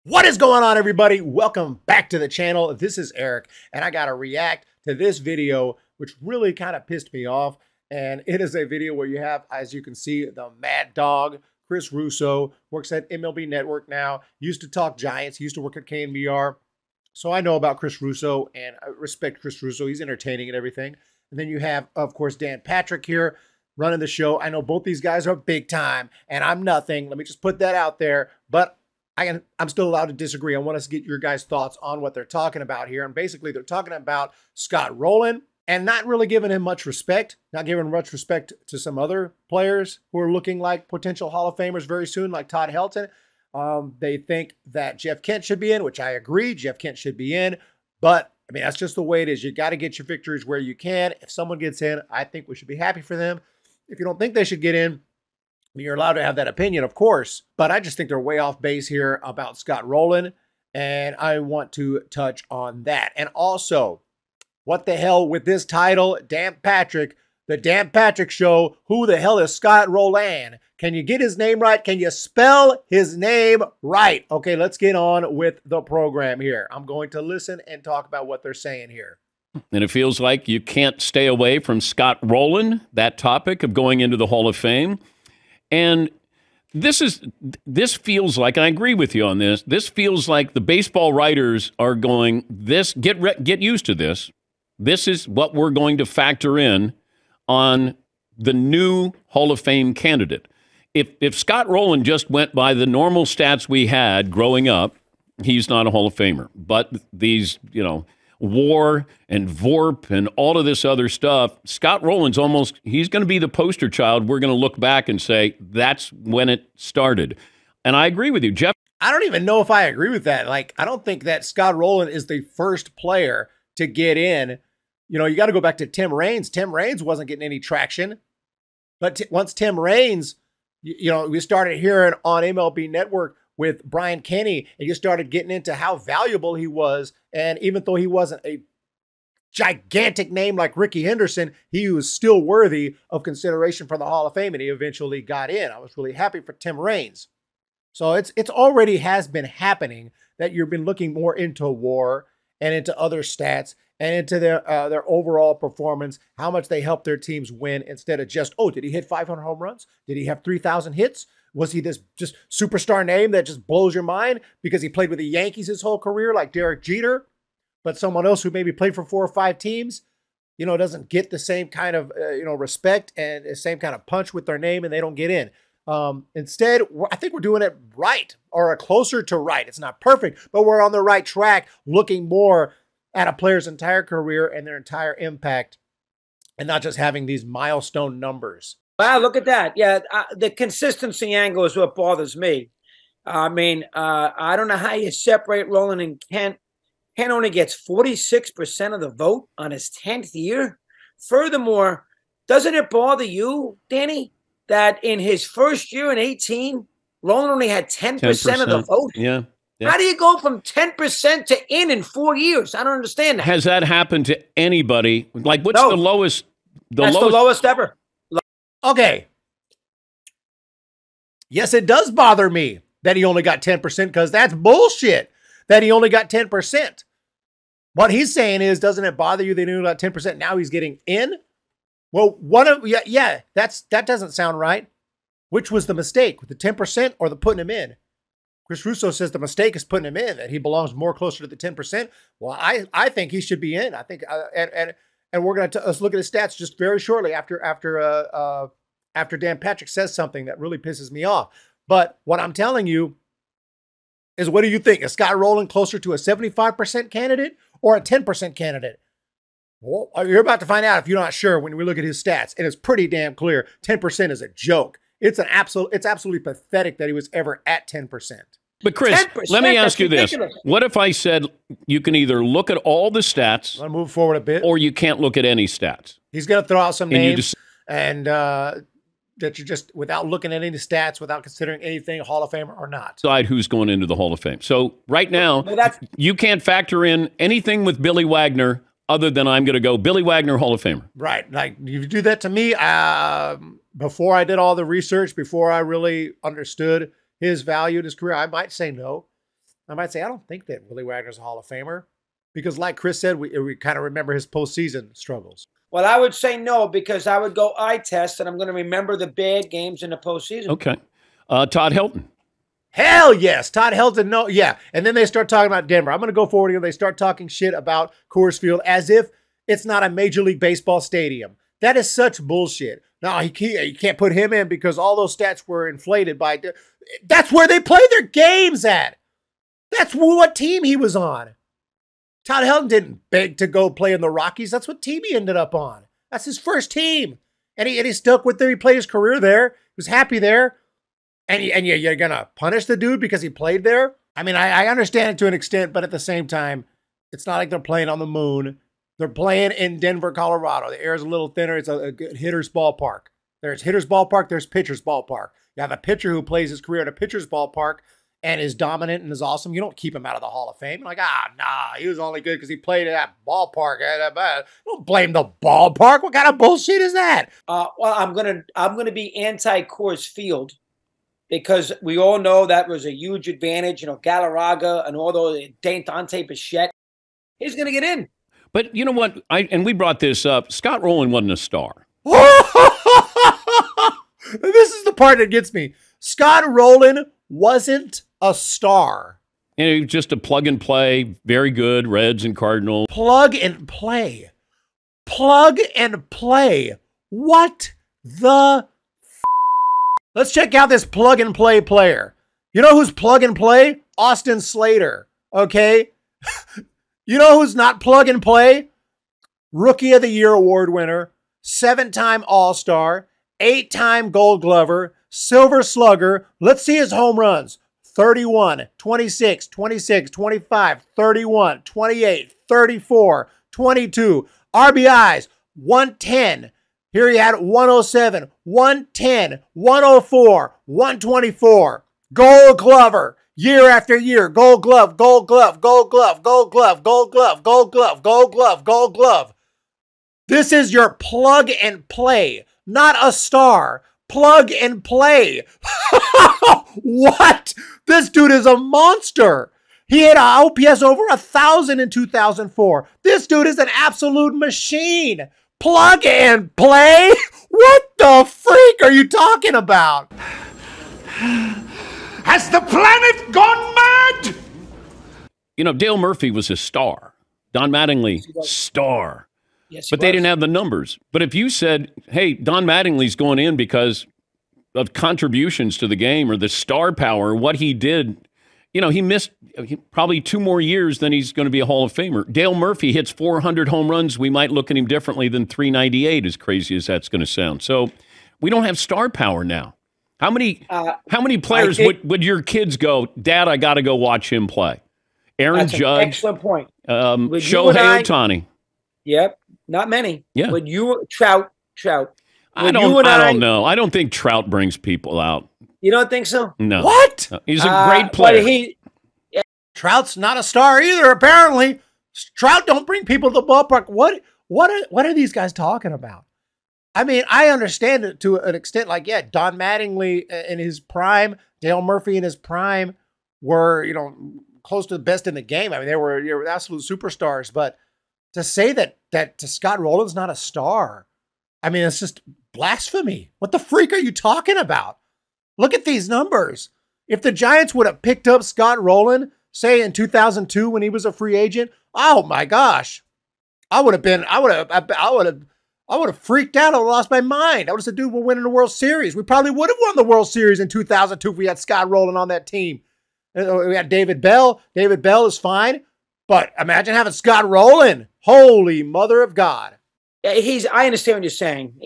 What is going on, everybody? Welcome back to the channel. This is Eric, and I got to react to this video, which really kind of pissed me off. And it is a video where you have, as you can see, the Mad Dog, Chris Russo, works at MLB Network now, used to talk Giants, used to work at KNBR. So I know about Chris Russo, and I respect Chris Russo. He's entertaining and everything. And then you have, of course, Dan Patrick here running the show. I know both these guys are big time, and I'm nothing. Let me just put that out there. But I'm still allowed to disagree. I want us to get your guys' thoughts on what they're talking about here. And basically, they're talking about Scott Rolen and not really giving him much respect, not giving much respect to some other players who are looking like potential Hall of Famers very soon, like Todd Helton. They think that Jeff Kent should be in, which I agree. Jeff Kent should be in. But, I mean, that's just the way it is. You got to get your victories where you can. If someone gets in, I think we should be happy for them. If you don't think they should get in, you're allowed to have that opinion, of course, but I just think they're way off base here about Scott Rolen, and I want to touch on that. And also, what the hell with this title, Dan Patrick, the Dan Patrick Show, who the hell is Scott Rolen? Can you get his name right? Can you spell his name right? Okay, let's get on with the program here. I'm going to listen and talk about what they're saying here. And it feels like you can't stay away from Scott Rolen, that topic of going into the Hall of Fame. And this feels like, and I agree with you on this, this feels like the baseball writers are going, get used to this. This is what we're going to factor in on the new Hall of Fame candidate. If Scott Rolen just went by the normal stats we had growing up, he's not a Hall of Famer. But these, WAR and VORP and all of this other stuff, Scott Rolen's he's going to be the poster child. We're going to look back and say, that's when it started. And I agree with you, Jeff. I don't even know if I agree with that. Like, I don't think that Scott Rolen is the first player to get in. You got to go back to Tim Raines. Tim Raines wasn't getting any traction. But once Tim Raines, we started hearing on MLB Network with Brian Kenny, and you started getting into how valuable he was. And even though he wasn't a gigantic name like Ricky Henderson, he was still worthy of consideration for the Hall of Fame, and he eventually got in. I was really happy for Tim Raines. So it's already has been happening that you've been looking more into WAR and into other stats and into their overall performance, how much they helped their teams win, instead of just, oh, did he hit 500 home runs? Did he have 3,000 hits? Was he this just superstar name that just blows your mind because he played with the Yankees his whole career like Derek Jeter, but someone else who maybe played for 4 or 5 teams, doesn't get the same kind of, respect and the same kind of punch with their name, and they don't get in. Instead, I think we're doing it right, or closer to right. It's not perfect, but we're on the right track, looking more at a player's entire career and their entire impact, and not just having these milestone numbers. Wow, look at that. Yeah, the consistency angle is what bothers me. I mean, I don't know how you separate Rolen and Kent. Kent only gets 46% of the vote on his 10th year. Furthermore, doesn't it bother you, Danny, that in his first year in 18, Rolen only had 10% of the vote? Yeah. How do you go from 10% to in 4 years? I don't understand that. Has that happened to anybody? Like, what's the lowest? That's the lowest ever. Okay. Yes, it does bother me that he only got 10%, because that's bullshit that he only got 10%. What he's saying is, doesn't it bother you that he only got 10%? Now he's getting in? Well, that doesn't sound right. Which was the mistake, with the 10% or the putting him in? Chris Russo says the mistake is putting him in, that he belongs more closer to the 10%. Well, I think he should be in. I think, and we're going to let's look at his stats just very shortly after Dan Patrick says something that really pisses me off. But what I'm telling you is, what do you think? Is Scott Rolen closer to a 75% candidate or a 10% candidate? Well, you're about to find out if you're not sure when we look at his stats, and it's pretty damn clear. 10% is a joke. It's absolutely pathetic that he was ever at 10%. But Chris, let me ask you this. What if I said you can either look at all the stats, I'll move forward a bit, or you can't look at any stats? He's going to throw out some names, and that you just, without looking at any stats, without considering anything, Hall of Famer or not. Decide who's going into the Hall of Fame. So right now, you can't factor in anything with Billy Wagner other than I'm going to go Billy Wagner, Hall of Famer. Right. Like, if you do that to me, before I did all the research, before I really understood his value in his career, I might say no. I might say, I don't think that Willie Wagner's a Hall of Famer because like Chris said, we kind of remember his postseason struggles. Well, I would say no because I would go eye test and I'm going to remember the bad games in the postseason. Okay. Todd Helton. Hell yes. Todd Helton, no. Yeah. And then they start talking about Denver. I'm going to go forward here. They start talking shit about Coors Field as if it's not a Major League Baseball stadium. That is such bullshit. No, you can't put him in because all those stats were inflated by... That's where they play their games at. That's what team he was on. Todd Helton didn't beg to go play in the Rockies. That's what team he ended up on. That's his first team. And he stuck with there. He played his career there. He was happy there. And you're going to punish the dude because he played there? I mean, I understand it to an extent, but at the same time, it's not like they're playing on the moon. They're playing in Denver, Colorado. The air is a little thinner. It's a good hitter's ballpark. There's hitter's ballpark. There's pitcher's ballpark. You have a pitcher who plays his career at a pitcher's ballpark and is dominant and is awesome. You don't keep him out of the Hall of Fame. Like, nah, he was only good because he played at that ballpark. Don't blame the ballpark. What kind of bullshit is that? Well, I'm gonna be anti Coors Field because we all know that was a huge advantage. You know, Galarraga and all those Dante Bichette. He's gonna get in. But you know what? And we brought this up. Scott Rolen wasn't a star. This is the part that gets me. Scott Rolen wasn't a star. And he was just a plug and play, very good, Reds and Cardinals. Plug and play. Plug and play. What the Let's check out this plug and play player. You know who's plug and play? Austin Slater. Okay? You know who's not plug and play? Rookie of the Year award winner, 7-time All-Star, 8-time Gold Glover, Silver Slugger. Let's see his home runs. 31, 26, 26, 25, 31, 28, 34, 22. RBIs, 110. Here he had 107, 110, 104, 124. Gold Glover. Year after year, Gold Glove, Gold Glove, Gold Glove, Gold Glove, Gold Glove, Gold Glove, Gold Glove, Gold Glove. This is your plug and play, not a star. Plug and play. What? This dude is a monster. He had an OPS over 1,000 in 2004. This dude is an absolute machine. Plug and play? What the freak are you talking about? Has the planet gone mad? You know, Dale Murphy was a star. Don Mattingly, star. Yes, but they didn't have the numbers. But if you said, hey, Don Mattingly's going in because of contributions to the game or the star power, what he did, you know, he missed probably 2 more years than he's going to be a Hall of Famer. Dale Murphy hits 400 home runs. We might look at him differently than 398, as crazy as that's going to sound. So we don't have star power now. How many players would your kids go, Dad, I got to go watch him play? Aaron Judge. Excellent point. Shohei Ohtani. Yep. Not many. Yeah. Would you, Trout. I don't know. I don't think Trout brings people out. You don't think so? No. What? He's a great player. Trout's not a star either, apparently. Trout don't bring people to the ballpark. What are these guys talking about? I mean, I understand it to an extent. Like, yeah, Don Mattingly in his prime, Dale Murphy in his prime were, you know, close to the best in the game. I mean, they were absolute superstars. But to say that Scott Rolen's not a star, I mean, it's just blasphemy. What the freak are you talking about? Look at these numbers. If the Giants would have picked up Scott Rolen, say in 2002 when he was a free agent, oh my gosh, I would have freaked out. I would have lost my mind. I would have said, dude, we're winning the World Series. We probably would have won the World Series in 2002 if we had Scott Rolen on that team. We had David Bell. David Bell is fine. But imagine having Scott Rolen. Holy mother of God. I understand what you're saying.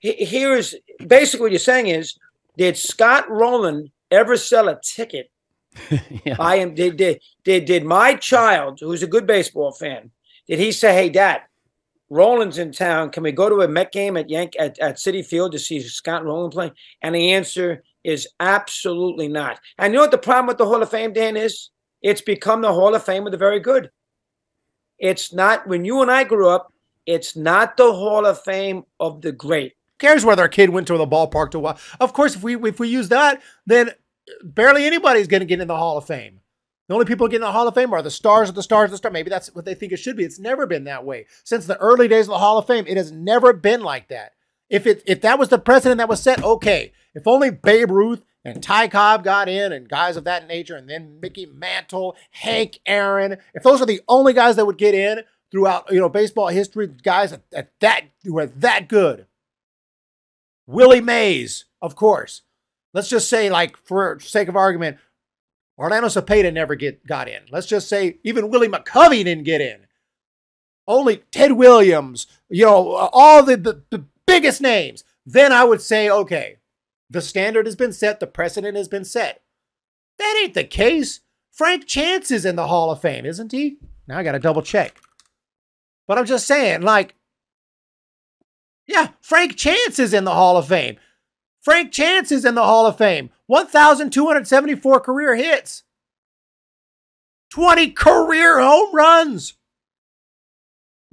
Here's basically what you're saying is, did Scott Rolen ever sell a ticket? Yeah. Did my child, who's a good baseball fan, did he say, hey, Dad, Rolen's in town. Can we go to a Met game at Citi Field to see Scott Rolen play? And the answer is absolutely not. And you know what the problem with the Hall of Fame, Dan, is? It's become the Hall of Fame of the very good. It's not, when you and I grew up, it's not the Hall of Fame of the great. Who cares whether a kid went to the ballpark to watch? Of course, if we use that, then barely anybody's going to get in the Hall of Fame. The only people getting in the Hall of Fame are the stars of the stars of the stars. Maybe that's what they think it should be. It's never been that way. Since the early days of the Hall of Fame, it has never been like that. If that was the precedent that was set, okay. If only Babe Ruth and Ty Cobb got in and guys of that nature, and then Mickey Mantle, Hank Aaron, if those are the only guys that would get in throughout, baseball history, guys who are that good. Willie Mays, of course. Let's just say, like, for sake of argument, Orlando Cepeda never got in. Let's just say even Willie McCovey didn't get in. Only Ted Williams, all the biggest names. Then I would say, okay, the standard has been set. The precedent has been set. That ain't the case. Frank Chance is in the Hall of Fame, isn't he? Now I got to double check. But I'm just saying, like, yeah, Frank Chance is in the Hall of Fame. Frank Chance is in the Hall of Fame. 1,274 career hits. 20 career home runs.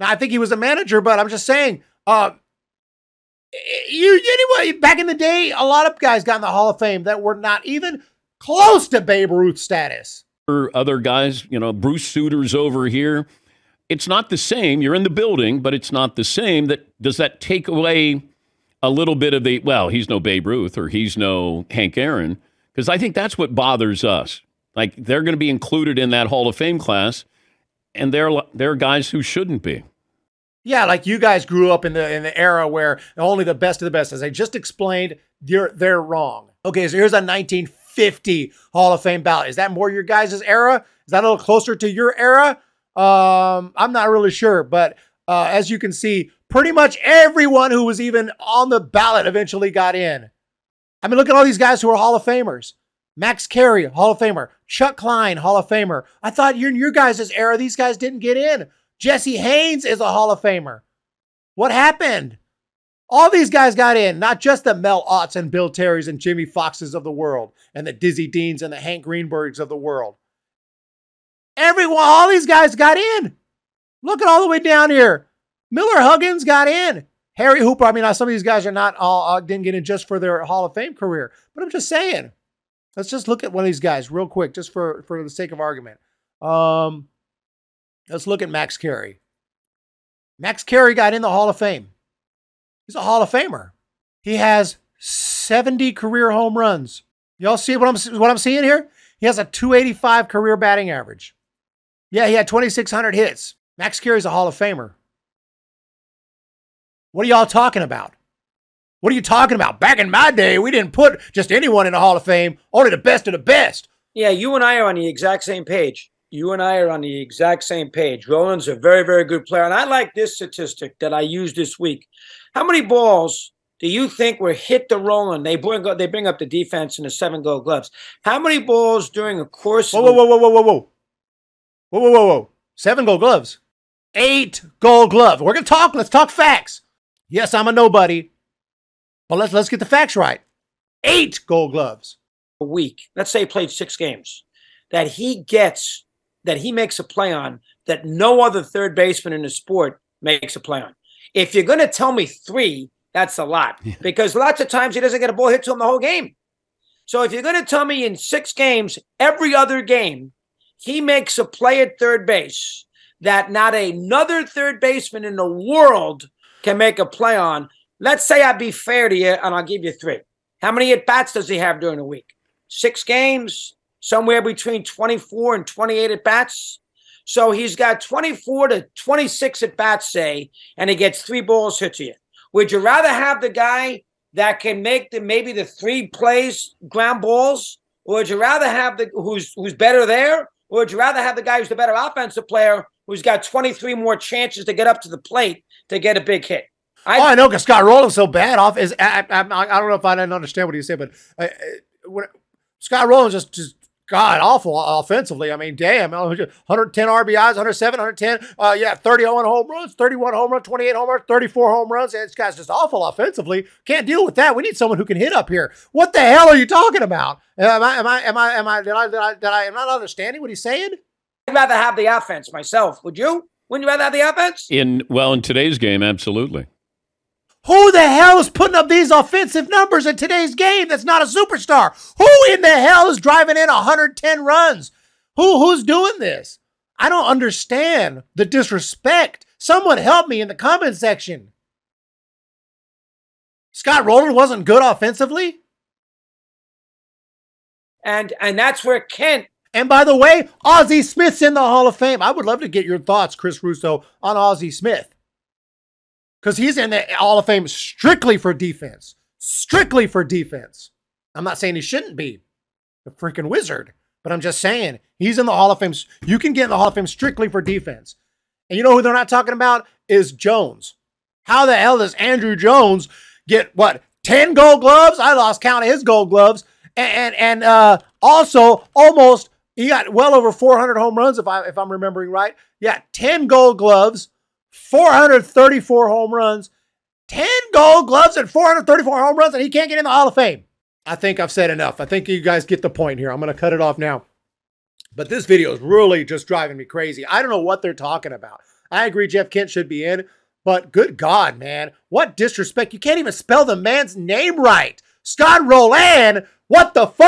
Now, I think he was a manager, but I'm just saying, anyway, back in the day, a lot of guys got in the Hall of Fame that were not even close to Babe Ruth status. For other guys, Bruce Suter's over here. It's not the same. You're in the building, but it's not the same. Does that take away a little bit of well, he's no Babe Ruth or he's no Hank Aaron? Because I think that's what bothers us. Like, they're going to be included in that Hall of Fame class, and they're guys who shouldn't be. Yeah, like you guys grew up in the era where only the best of the best. As I just explained, they're wrong. Okay, so here's a 1950 Hall of Fame ballot. Is that more your guys' era? Is that a little closer to your era? I'm not really sure, but as you can see, pretty much everyone who was even on the ballot eventually got in. I mean, look at all these guys who are Hall of Famers. Max Carey, Hall of Famer. Chuck Klein, Hall of Famer. I thought in your guys' era, these guys didn't get in. Jesse Haynes is a Hall of Famer. What happened? All these guys got in, not just the Mel Otts and Bill Terrys and Jimmy Foxes of the world, and the Dizzy Deans and the Hank Greenbergs of the world. All these guys got in. Look at all the way down here. Miller Huggins got in. Harry Hooper. I mean, some of these guys are not all didn't get in just for their Hall of Fame career, but I'm just saying. Let's just look at one of these guys real quick, just for the sake of argument. Let's look at Max Carey. Max Carey got in the Hall of Fame. He's a Hall of Famer. He has 70 career home runs. Y'all see what I'm seeing here? He has a 285 career batting average. Yeah, he had 2,600 hits. Max Carey's a Hall of Famer. What are y'all talking about? What are you talking about? Back in my day, we didn't put just anyone in the Hall of Fame, only the best of the best. Yeah, you and I are on the exact same page. Rolen's a very, very good player. And I like this statistic that I used this week. How many balls do you think were hit to Rolen? They bring up the defense in the 7 Gold Gloves. How many balls during a course of... Whoa. 7 Gold Gloves. 8 Gold Gloves. We're going to talk. Let's talk facts. Yes, I'm a nobody. But let's get the facts right. 8 Gold Gloves. A week. Let's say he played 6 games. That he makes a play on that no other third baseman in the sport makes a play on. If you're going to tell me 3, that's a lot. Because lots of times he doesn't get a ball hit to him the whole game. So if you're going to tell me in 6 games, every other game, he makes a play at third base that not another third baseman in the world can make a play on, let's say I'd be fair to you and I'll give you 3. How many at-bats does he have during a week? 6 games, somewhere between 24 and 28 at-bats. So he's got 24 to 26 at-bats, say, and he gets 3 balls hit to you. Would you rather have the guy that can make maybe the 3 plays ground balls, or would you rather have who's better there, or would you rather have the guy who's the better offensive player who's got 23 more chances to get up to the plate to get a big hit? I know, because Scott Rolen's so bad off. I don't know if I didn't understand what he said, but Scott Rolen's just God awful offensively. I mean, damn, 110 RBIs, 107, 110. 31 home runs, 31 home runs, 28 home runs, 34 home runs. And this guy's just awful offensively. Can't deal with that. We need someone who can hit up here. What the hell are you talking about? Am I not understanding what he's saying? I'd rather have the offense myself. Would you? Wouldn't you rather have the offense? In today's game, absolutely. Who the hell is putting up these offensive numbers in today's game that's not a superstar? Who in the hell is driving in 110 runs? Who's doing this? I don't understand the disrespect. Someone help me in the comment section. Scott Rolen wasn't good offensively? And that's where Kent. And by the way, Ozzie Smith's in the Hall of Fame. I would love to get your thoughts, Chris Russo, on Ozzie Smith. Because he's in the Hall of Fame strictly for defense. Strictly for defense. I'm not saying he shouldn't be a freaking wizard, but I'm just saying he's in the Hall of Fame. You can get in the Hall of Fame strictly for defense. And you know who they're not talking about? Is Jones. How the hell does Andrew Jones get, what, 10 gold gloves? I lost count of his gold gloves. And also almost, he got well over 400 home runs, if I'm remembering right. Yeah, 10 gold gloves, 434 home runs, 10 gold gloves and 434 home runs, and he can't get in the Hall of Fame. I think I've said enough. I think you guys get the point here. I'm going to cut it off now. But this video is really just driving me crazy. I don't know what they're talking about. I agree Jeff Kent should be in, but good God, man. What disrespect. You can't even spell the man's name right. Scott Rolen, what the fuck?